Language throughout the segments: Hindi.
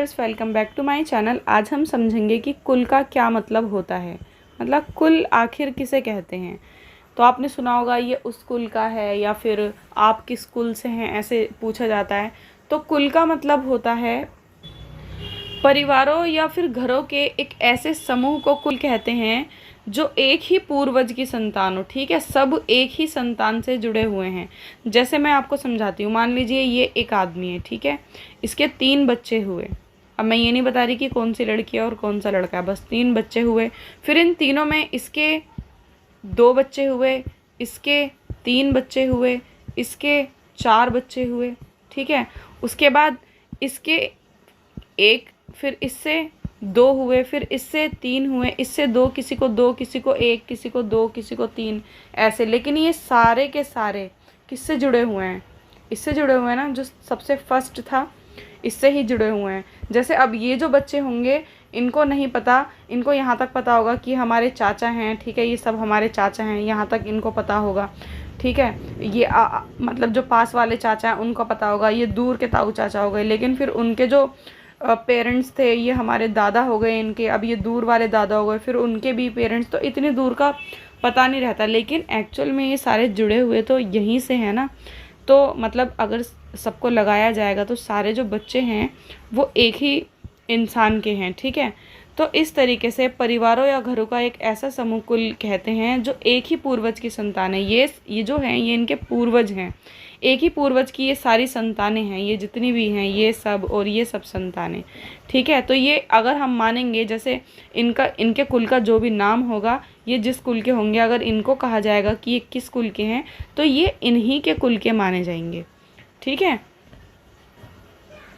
Welcome back to my channel. आज हम समझेंगे कि कुल का क्या मतलब होता है, मतलब कुल आखिर किसे कहते हैं। तो आपने सुना होगा ये उस कुल का है या फिर आप किस कुल से हैं, ऐसे पूछा जाता है। तो कुल का मतलब होता है परिवारों या फिर घरों के एक ऐसे समूह को कुल कहते हैं जो एक ही पूर्वज की संतान हो। ठीक है, सब एक ही संतान से जुड़े हुए हैं। जैसे मैं आपको समझाती हूँ, मान लीजिए ये एक आदमी है, ठीक है, इसके 3 बच्चे हुए। अब मैं ये नहीं बता रही कि कौन सी लड़की है और कौन सा लड़का है, बस 3 बच्चे हुए। फिर इन तीनों में इसके 2 बच्चे हुए, इसके 3 बच्चे हुए, इसके 4 बच्चे हुए। ठीक है, उसके बाद इसके एक, फिर इससे 2 हुए, फिर इससे 3 हुए, इससे 2, किसी को 2, किसी को 1, किसी को 2, किसी को 3, ऐसे। लेकिन ये सारे के सारे किससे जुड़े हुए हैं? इससे जुड़े हुए हैं ना, जो सबसे फर्स्ट था इससे ही जुड़े हुए हैं। जैसे अब ये जो बच्चे होंगे इनको नहीं पता, इनको यहाँ तक पता होगा कि हमारे चाचा हैं, ठीक है, ये सब हमारे चाचा हैं, यहाँ तक इनको पता होगा। ठीक है, ये मतलब जो पास वाले चाचा हैं उनको पता होगा, ये दूर के ताऊ चाचा हो गए। लेकिन फिर उनके जो पेरेंट्स थे, ये हमारे दादा हो गए इनके, अब ये दूर वाले दादा हो गए, फिर उनके भी पेरेंट्स, तो इतनी दूर का पता नहीं रहता। लेकिन एक्चुअल में ये सारे जुड़े हुए तो यहीं से हैं ना। तो मतलब अगर सबको लगाया जाएगा तो सारे जो बच्चे हैं वो एक ही इंसान के हैं। ठीक है, तो इस तरीके से परिवारों या घरों का एक ऐसा समूह कुल कहते हैं जो एक ही पूर्वज की संतान है। ये जो हैं ये इनके पूर्वज हैं, एक ही पूर्वज की ये सारी संतानें हैं, ये जितनी भी हैं ये सब और ये सब संतानें। ठीक है, तो ये अगर हम मानेंगे, जैसे इनके कुल का जो भी नाम होगा, ये जिस कुल के होंगे, अगर इनको कहा जाएगा कि ये किस कुल के हैं तो ये इन्हीं के कुल के माने जाएंगे। ठीक है,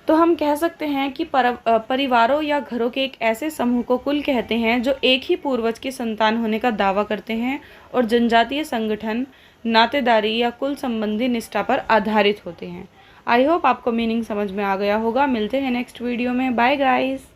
तो हम कह सकते हैं कि परिवारों या घरों के एक ऐसे समूह को कुल कहते हैं जो एक ही पूर्वज की संतान होने का दावा करते हैं और जनजातीय संगठन, नातेदारी या कुल संबंधी निष्ठा पर आधारित होते हैं। आई होप आपको मीनिंग समझ में आ गया होगा। मिलते हैं नेक्स्ट वीडियो में। Bye guys.